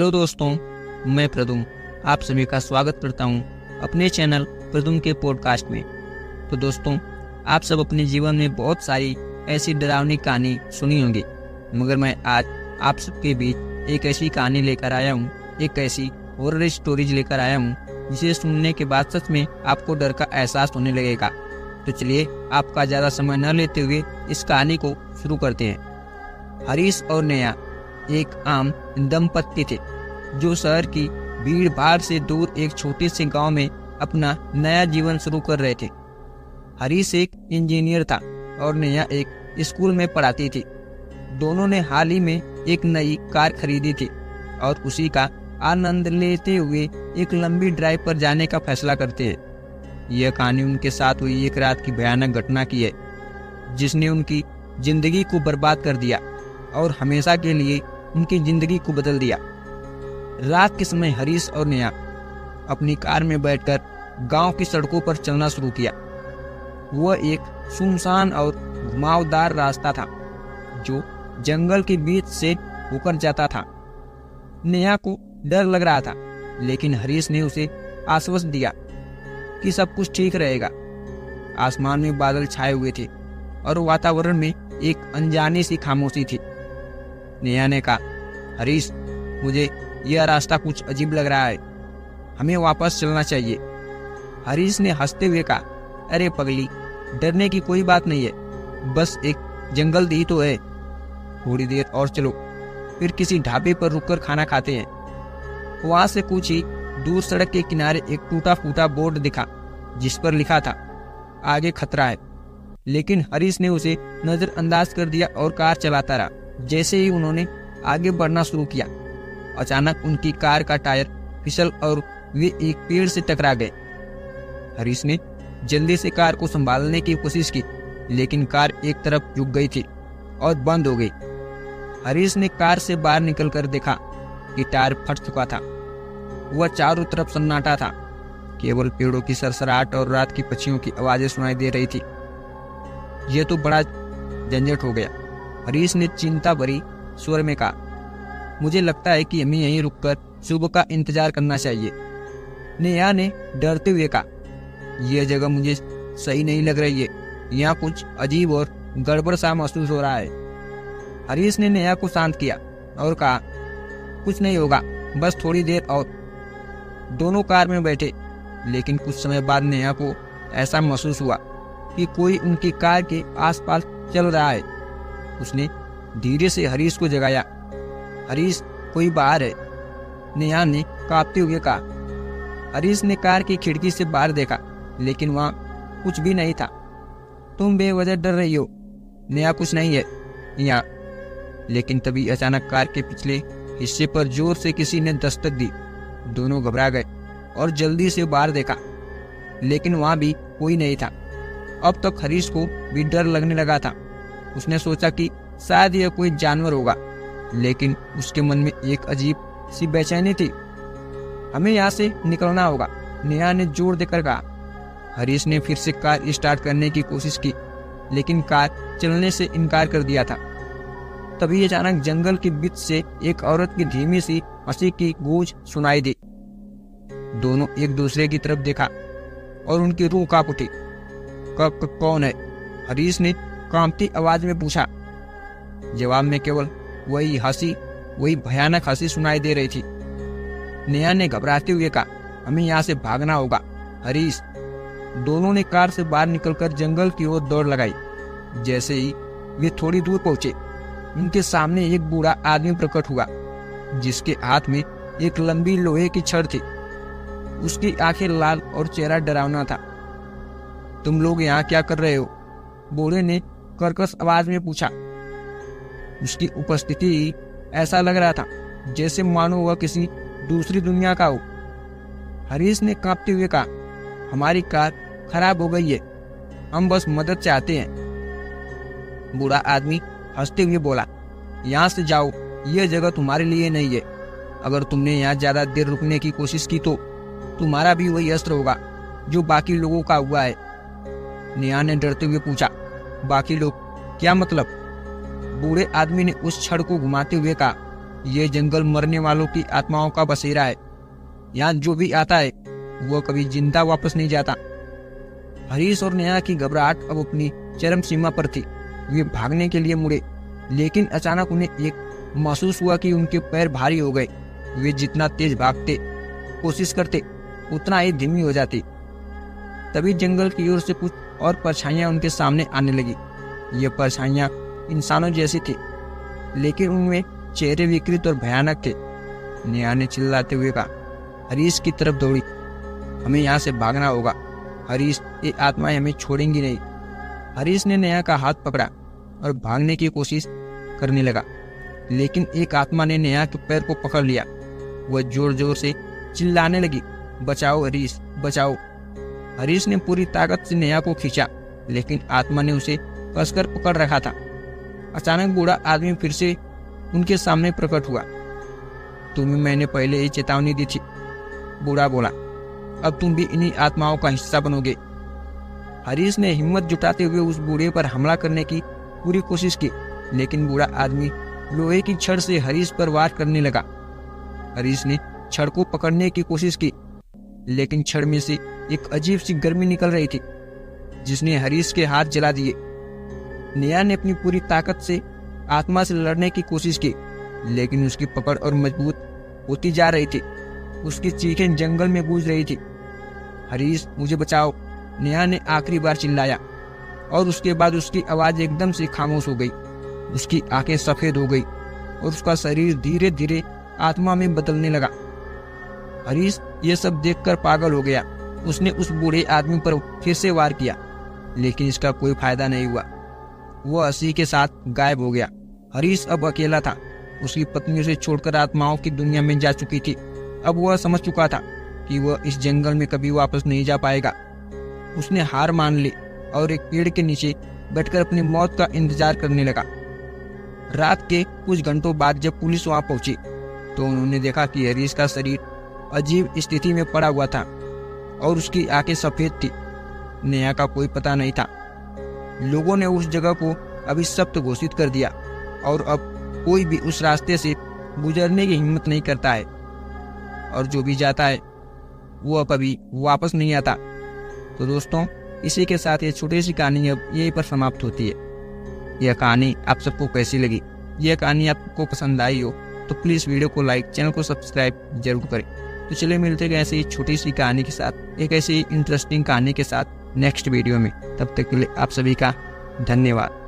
Hello दोस्तों, मैं प्रदुम आप सभी का स्वागत करता हूं अपने चैनल प्रदुम के पॉडकास्ट में। तो दोस्तों, आप सब अपने जीवन में बहुत सारी ऐसी डरावनी कहानी सुनी होंगी, मगर मैं आज आप सबके बीच एक ऐसी कहानी लेकर आया हूं, एक ऐसी हॉरर स्टोरीज लेकर आया हूं जिसे सुनने के बाद सच में आपको डर का एहसास होने लगेगा। तो चलिए आपका ज़्यादा समय न लेते हुए इस कहानी को शुरू करते हैं। हरीश और नेहा एक आम दंपत्ति थे जो शहर की भीड़ भाड़ से दूर एक छोटे से गांव में अपना नया जीवन शुरू कर रहे थे। हरीश एक इंजीनियर था और नेहा एक स्कूल में पढ़ाती थी। दोनों ने हाल ही में एक नई कार खरीदी थी और उसी का आनंद लेते हुए एक लंबी ड्राइव पर जाने का फैसला करते हैं। यह कहानी उनके साथ हुई एक रात की भयानक घटना की है, जिसने उनकी जिंदगी को बर्बाद कर दिया और हमेशा के लिए उनकी जिंदगी को बदल दिया। रात के समय हरीश और नेहा अपनी कार में बैठकर गांव की सड़कों पर चलना शुरू किया। वह एक सुनसान और घुमावदार रास्ता था जो जंगल के बीच से होकर जाता था। नेहा को डर लग रहा था, लेकिन हरीश ने उसे आश्वस्त दिया कि सब कुछ ठीक रहेगा। आसमान में बादल छाए हुए थे और वातावरण में एक अनजानी सी खामोशी थी। नेहा ने कहा, हरीश, मुझे यह रास्ता कुछ अजीब लग रहा है, हमें वापस चलना चाहिए। हरीश ने हंसते हुए कहा, अरे पगली, डरने की कोई बात नहीं है, बस एक जंगल दी तो है। थोड़ी देर और चलो, फिर किसी ढाबे पर रुककर खाना खाते हैं। वहां से कुछ ही दूर सड़क के किनारे एक टूटा फूटा बोर्ड दिखा जिस पर लिखा था, आगे खतरा है। लेकिन हरीश ने उसे नजरअंदाज कर दिया और कार चलाता रहा। जैसे ही उन्होंने आगे बढ़ना शुरू किया, अचानक उनकी कार का टायर फिसल और वे एक पेड़ से टकरा गए। हरीश ने जल्दी से कार को संभालने की कोशिश की, लेकिन कार एक तरफ झुक गई थी और बंद हो गई। हरीश ने कार से बाहर निकलकर देखा कि टायर फट चुका था। वह चारों तरफ सन्नाटा था, केवल पेड़ों की सरसराहट और रात की पक्षियों की आवाजें सुनाई दे रही थी। यह तो बड़ा झंझट हो गया। हरीश ने चिंता भरी स्वर में कहा, मुझे लगता है कि हमें यहीं रुककर सुबह का इंतजार करना चाहिए। नेहा ने डरते हुए कहा, यह जगह मुझे सही नहीं लग रही है, यहाँ कुछ अजीब और गड़बड़ सा महसूस हो रहा है। हरीश ने नेहा को शांत किया और कहा, कुछ नहीं होगा, बस थोड़ी देर और। दोनों कार में बैठे, लेकिन कुछ समय बाद नेहा को ऐसा महसूस हुआ कि कोई उनकी कार के आसपास चल रहा है। उसने धीरे से हरीश को जगाया। हरीश, कोई बाहर है, नेहा ने कांपते हुए कहा। हरीश ने कार की खिड़की से बाहर देखा, लेकिन वहां कुछ भी नहीं था। तुम बेवजह डर रही हो, नेहा, कुछ नहीं है यहाँ। लेकिन तभी अचानक कार के पिछले हिस्से पर जोर से किसी ने दस्तक दी। दोनों घबरा गए और जल्दी से बाहर देखा, लेकिन वहां भी कोई नहीं था। अब तक हरीश को भी डर लगने लगा था। उसने सोचा कि शायद यह कोई जानवर होगा, लेकिन उसके मन में एक अजीब सी बेचैनी थी। हमें यहाँ से निकलना होगा, नेहा ने जोर देकर कहा। हरीश ने फिर से कार स्टार्ट करने की कोशिश की, लेकिन कार चलने से इनकार कर दिया था। तभी अचानक जंगल के बीच से एक औरत की धीमी सी हंसी की गूंज सुनाई दी। दोनों एक दूसरे की तरफ देखा और उनकी रूह कांप उठी। कौन है? हरीश ने कांपती आवाज में पूछा। जवाब में केवल वही भयानक हंसी सुनाई दे रही थी। नेहा ने घबराते हुए कहा, हमें यहाँ से भागना होगा, हरीश। दोनों ने कार से बाहर निकलकर जंगल की ओर दौड़ लगाई। जैसे ही वे थोड़ी दूर पहुंचे, उनके सामने एक बूढ़ा आदमी प्रकट हुआ, जिसके हाथ में एक लंबी लोहे की छड़ थी। उसकी आंखें लाल और चेहरा डरावना था। तुम लोग यहाँ क्या कर रहे हो? बूढ़े ने कर्कश आवाज में पूछा। उसकी उपस्थिति ऐसा लग रहा था जैसे मानो वह किसी दूसरी दुनिया का हो। हरीश ने कांपते हुए कहा, हमारी कार खराब हो गई है, हम बस मदद चाहते हैं। बूढ़ा आदमी हंसते हुए बोला, यहाँ से जाओ, यह जगह तुम्हारे लिए नहीं है। अगर तुमने यहाँ ज्यादा देर रुकने की कोशिश की तो तुम्हारा भी वही असर होगा जो बाकी लोगों का हुआ है। नेहा ने डरते हुए पूछा, बाकी लोग क्या मतलब? बूढ़े आदमी ने उस छड़ को घुमाते हुए कहा, ये जंगल मरने वालों की आत्माओं का बसेरा है। यहाँ जो भी आता है वो कभी जिंदा वापस नहीं जाता। हरीश और नेहा की घबराहट अब अपनी चरम सीमा पर थी। वे भागने के लिए मुड़े, लेकिन अचानक उन्हें एक महसूस हुआ कि उनके पैर भारी हो गए। वे जितना तेज भागते कोशिश करते उतना ही धीमी हो जाती। तभी जंगल की ओर से कुछ और परछाइयां उनके सामने आने लगी। ये परछाइयां इंसानों जैसी थी, लेकिन उनमें चेहरे विकृत और भयानक थे। नेहा ने चिल्लाते हुए कहा, हरीश की तरफ दौड़ी। हमें यहाँ से भागना होगा हरीश, ये आत्माएं हमें छोड़ेंगी नहीं। हरीश ने नेहा का हाथ पकड़ा और भागने की कोशिश करने लगा, लेकिन एक आत्मा ने नेहा के पैर को पकड़ लिया। वह जोर जोर से चिल्लाने लगी, बचाओ हरीश, बचाओ। हरीश ने पूरी ताकत से नेहा को खींचा, लेकिन आत्मा ने उसे कसकर पकड़ रखा था। अचानक बूढ़ा आदमी फिर से उनके सामने प्रकट हुआ। तुम्हें मैंने पहले ही चेतावनी दी थी, बूढ़ा बोला। अब तुम भी इन्हीं आत्माओं का हिस्सा बनोगे। हरीश ने हिम्मत जुटाते हुए उस बूढ़े पर हमला करने की पूरी कोशिश की, लेकिन बूढ़ा आदमी लोहे की छड़ से हरीश पर वार करने लगा। हरीश ने छड़ को पकड़ने की कोशिश की, लेकिन छड़ में से एक अजीब सी गर्मी निकल रही थी, जिसने हरीश के हाथ जला दिए। नेहा ने अपनी पूरी ताकत से आत्मा से लड़ने की कोशिश की, लेकिन उसकी पकड़ और मजबूत होती जा रही थी। उसकी चीखें जंगल में गूंज रही थी। हरीश, मुझे बचाओ, नेहा ने आखिरी बार चिल्लाया, और उसके बाद उसकी आवाज एकदम से खामोश हो गई। उसकी आंखें सफेद हो गई और उसका शरीर धीरे धीरे आत्मा में बदलने लगा। हरीश ये सब देखकर पागल हो गया। उसने उस बूढ़े आदमी पर फिर से वार किया, लेकिन इसका कोई फायदा नहीं हुआ। वह हंसी के साथ गायब हो गया। हरीश अब अकेला था। उसकी पत्नी उसे छोड़कर आत्माओं की दुनिया में जा चुकी थी। अब वह समझ चुका था कि वह इस जंगल में कभी वापस नहीं जा पाएगा। उसने हार मान ली और एक पेड़ के नीचे बैठकर अपनी मौत का इंतजार करने लगा। रात के कुछ घंटों बाद जब पुलिस वहां पहुंची, तो उन्होंने देखा कि हरीश का शरीर अजीब स्थिति में पड़ा हुआ था और उसकी आंखें सफेद थी। नेहा का कोई पता नहीं था। लोगों ने उस जगह को अभिशप्त घोषित कर दिया और अब कोई भी उस रास्ते से गुजरने की हिम्मत नहीं करता है, और जो भी जाता है वो अब कभी वापस नहीं आता। तो दोस्तों, इसी के साथ ये छोटी सी कहानी अब यहीं पर समाप्त होती है। यह कहानी आप सबको कैसी लगी? यह कहानी आपको पसंद आई हो तो प्लीज़ वीडियो को लाइक, चैनल को सब्सक्राइब जरूर करें। तो चलिए मिलते हैं ऐसे ही छोटी सी कहानी के साथ, एक ऐसी इंटरेस्टिंग कहानी के साथ नेक्स्ट वीडियो में। तब तक के लिए आप सभी का धन्यवाद।